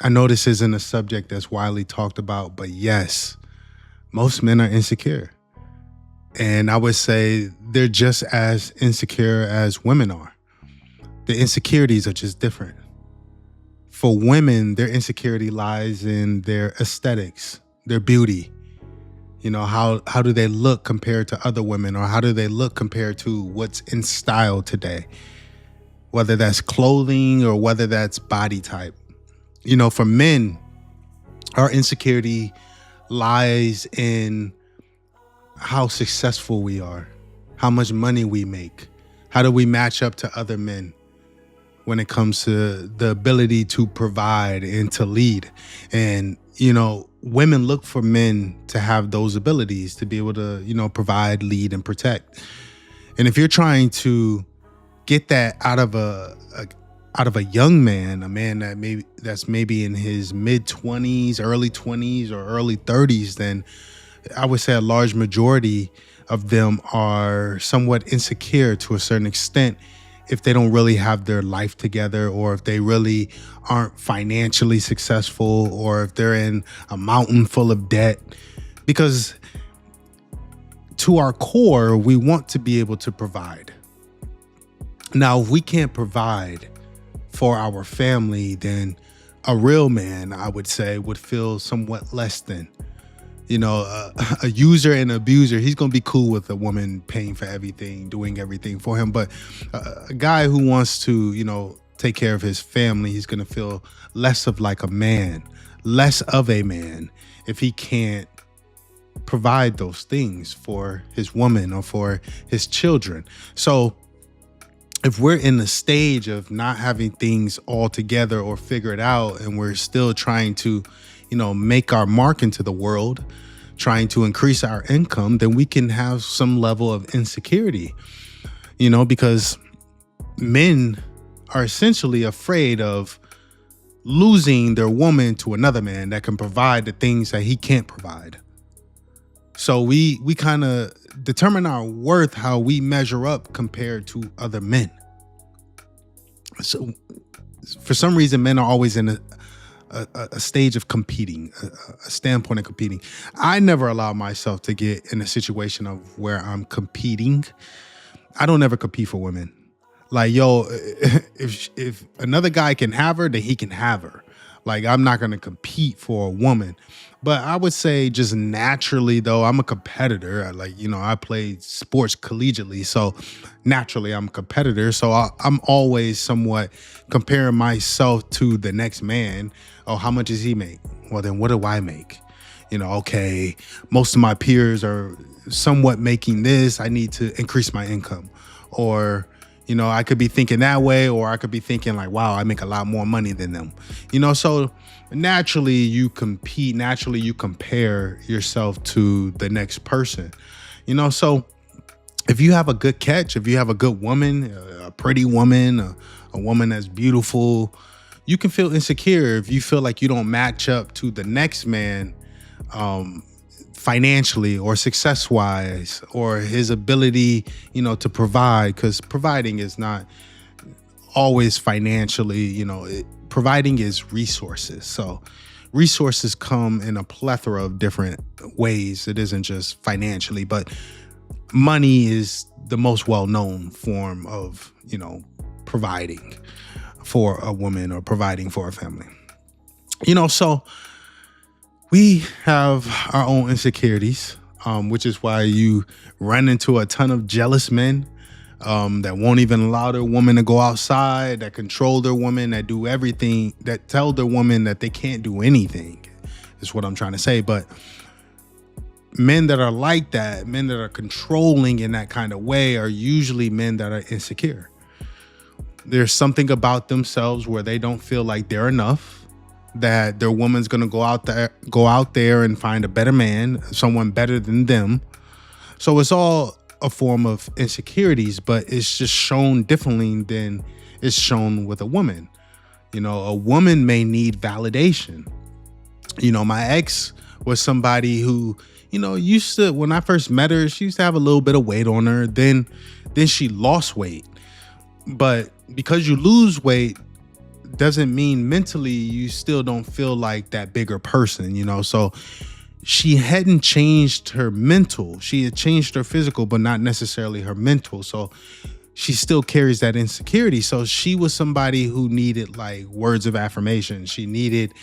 I know this isn't a subject that's widely talked about, but yes, most men are insecure. And I would say they're just as insecure as women are. The insecurities are just different. For women, their insecurity lies in their aesthetics, their beauty. How do they look compared to other women, or how do they look compared to what's in style today? Whether that's clothing or whether that's body type. For men, our insecurity lies in how successful we are, how much money we make, how do we match up to other men when it comes to the ability to provide and to lead. And, women look for men to have those abilities to be able to, provide, lead, and protect. And if you're trying to get that out of a young man, a man that's maybe in his mid-20s, early 20s, or early 30s, then I would say a large majority of them are somewhat insecure to a certain extent if they don't really have their life together, or if they really aren't financially successful, or if they're in a mountain full of debt. Because to our core, we want to be able to provide. Now, if we can't provide for our family, then a real man, I would say, would feel somewhat less than. A user and abuser, he's going to be cool with a woman paying for everything, doing everything for him. But a guy who wants to, take care of his family, he's going to feel less of a man if he can't provide those things for his woman or for his children. So if we're in the stage of not having things all together or figured out, and we're still trying to, make our mark into the world, trying to increase our income, then we can have some level of insecurity, because men are essentially afraid of losing their woman to another man that can provide the things that he can't provide. So we kind of determine our worth how we measure up compared to other men. So for some reason, men are always in a stage of competing, a standpoint of competing. I never allow myself to get in a situation of where I'm competing. I don't ever compete for women. If another guy can have her, then he can have her. I'm not going to compete for a woman. But I would say just naturally, though, I'm a competitor. I play sports collegiately. So naturally, I'm a competitor. So I'm always somewhat comparing myself to the next man. Oh, how much does he make? Well, then what do I make? Okay, most of my peers are somewhat making this. I need to increase my income. Or, I could be thinking that way, or I could be thinking wow, I make a lot more money than them. So naturally you compete, naturally you compare yourself to the next person. So if you have a good catch, if you have a good woman, a pretty woman, a woman that's beautiful, you can feel insecure if you feel like you don't match up to the next man financially or success-wise, or his ability, to provide, because providing is not always financially, providing is resources. So resources come in a plethora of different ways. It isn't just financially, but money is the most well-known form of, providing for a woman or providing for a family. So we have our own insecurities, which is why you run into a ton of jealous men that won't even allow their woman to go outside, that control their woman, that do everything, that tell their woman that they can't do anything, is what I'm trying to say. But men that are like that, men that are controlling in that kind of way, are usually men that are insecure. There's something about themselves where they don't feel like they're enough, that their woman's going to go out there and find a better man, someone better than them. So it's all a form of insecurities, but it's just shown differently than it's shown with a woman. A woman may need validation. My ex was somebody who, used to, when I first met her, she used to have a little bit of weight on her. Then she lost weight. But because you lose weight, doesn't mean mentally you still don't feel like that bigger person, So she hadn't changed her mental. She had changed her physical, but not necessarily her mental. So she still carries that insecurity. So she was somebody who needed like words of affirmation. She needed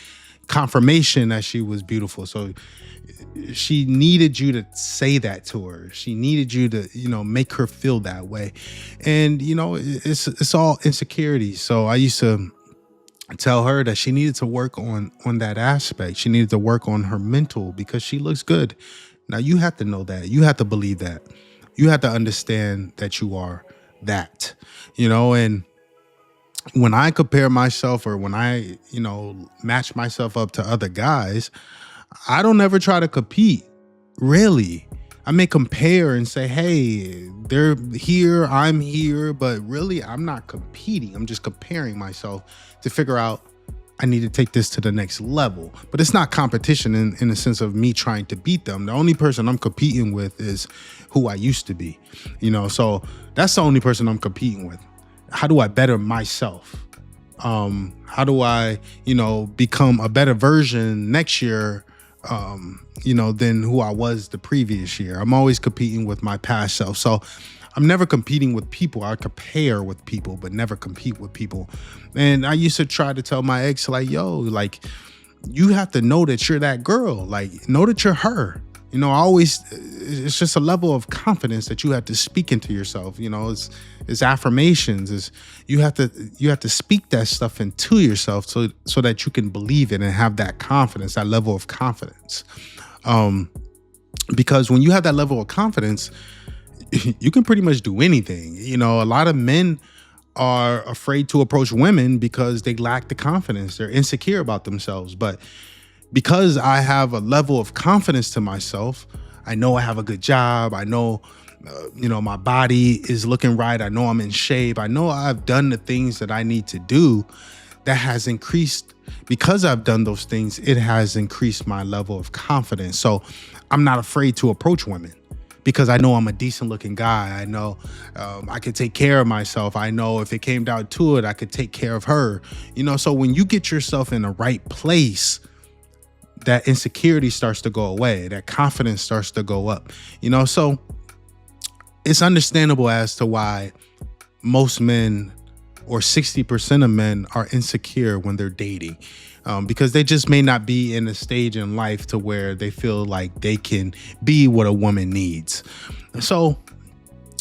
confirmation that she was beautiful. So she needed you to say that to her. She needed you to, make her feel that way. And, it's all insecurity. So I used to tell her that she needed to work on that aspect. She needed to work on her mental because she looks good. Now you have to know that. You have to believe that. You have to understand that you are that, and when I compare myself or when I, match myself up to other guys, I don't ever try to compete, really. I may compare and say, hey, they're here, I'm here, but really I'm not competing. I'm just comparing myself to figure out I need to take this to the next level. But it's not competition in the sense of me trying to beat them. The only person I'm competing with is who I used to be, so that's the only person I'm competing with. How do I better myself? How do I, become a better version next year, than who I was the previous year? I'm always competing with my past self. So I'm never competing with people. I compare with people, but never compete with people. And I used to try to tell my ex, like, yo, like, you have to know that you're that girl. Like, know that you're her. It's just a level of confidence that you have to speak into yourself. It's affirmations. You have to speak that stuff into yourself so that you can believe it and have that confidence, that level of confidence. Because when you have that level of confidence, you can pretty much do anything. A lot of men are afraid to approach women because they lack the confidence. They're insecure about themselves. But because I have a level of confidence to myself, I know I have a good job. I know, my body is looking right. I know I'm in shape. I know I've done the things that I need to do. That has increased, because I've done those things, it has increased my level of confidence. So I'm not afraid to approach women because I know I'm a decent looking guy. I know I could take care of myself. I know if it came down to it, I could take care of her. So when you get yourself in the right place, that insecurity starts to go away. That confidence starts to go up, so it's understandable as to why most men, or 60% of men, are insecure when they're dating, because they just may not be in a stage in life to where they feel like they can be what a woman needs. So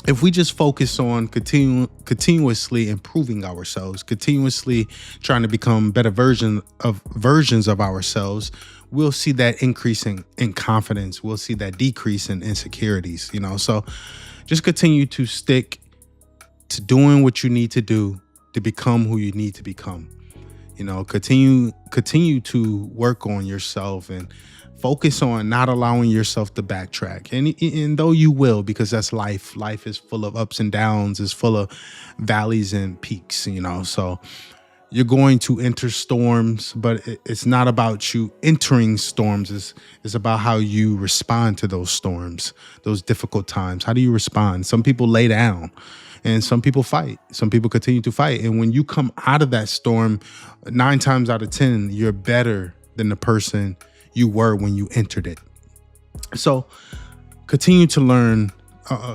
if we just focus on continuously improving ourselves, continuously trying to become better versions of ourselves, we'll see that increase in confidence. We'll see that decrease in insecurities, So just continue to stick to doing what you need to do to become who you need to become. Continue to work on yourself and focus on not allowing yourself to backtrack. And though you will, because that's life. Life is full of ups and downs, is full of valleys and peaks, So you're going to enter storms, but it's not about you entering storms. It's about how you respond to those storms, those difficult times. How do you respond? Some people lay down and some people fight. Some people continue to fight. And when you come out of that storm, 9 times out of 10, you're better than the person you were when you entered it. So continue to learn,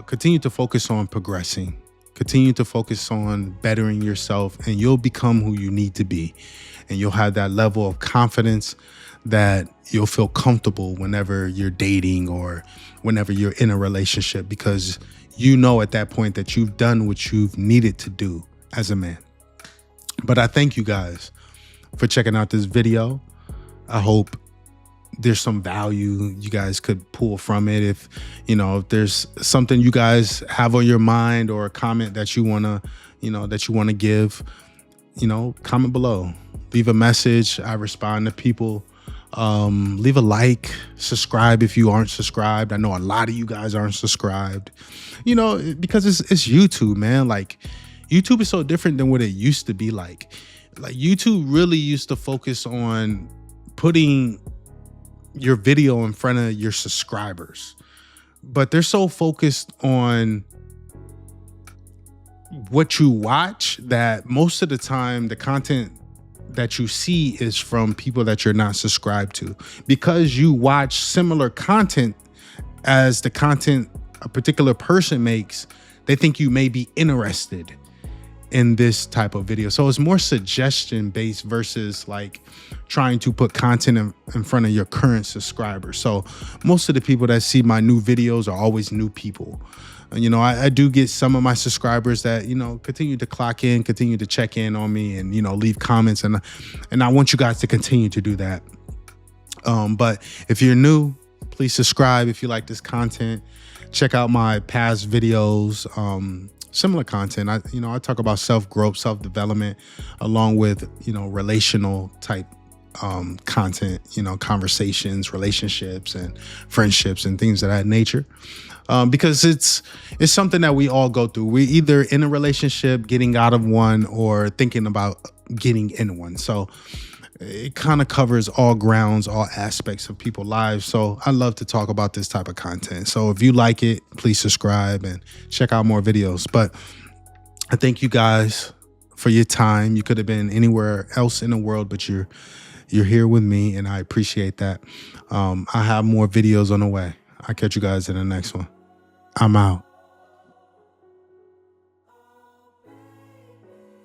continue to focus on progressing. Continue to focus on bettering yourself, and you'll become who you need to be. And you'll have that level of confidence that you'll feel comfortable whenever you're dating or whenever you're in a relationship, because at that point that you've done what you've needed to do as a man. But I thank you guys for checking out this video. I hope there's some value you guys could pull from it. If there's something you guys have on your mind or a comment that you want to give, comment below, leave a message. I respond to people. Leave a like, subscribe if you aren't subscribed. I know a lot of you guys aren't subscribed, because it's YouTube, man. Like, YouTube is so different than what it used to be. Like YouTube really used to focus on putting your video in front of your subscribers, but they're so focused on what you watch that most of the time the content that you see is from people that you're not subscribed to, because you watch similar content as the content a particular person makes. They think you may be interested in this type of video. So it's more suggestion based versus like trying to put content in front of your current subscribers. So most of the people that see my new videos are always new people. And, you know, I do get some of my subscribers that, you know, continue to clock in, continue to check in on me and, you know, leave comments. And I want you guys to continue to do that. But if you're new, please subscribe. If you like this content, check out my past videos. Similar content. I talk about self-growth, self-development, along with, you know, relational type content, you know, conversations, relationships and friendships and things of that nature. Because it's something that we all go through. We're either in a relationship, getting out of one, or thinking about getting in one. So it kind of covers all grounds, all aspects of people's lives. So I love to talk about this type of content. So if you like it, please subscribe and check out more videos. But I thank you guys for your time. You could have been anywhere else in the world, but you're here with me, and I appreciate that. I have more videos on the way. I'll catch you guys in the next one. I'm out.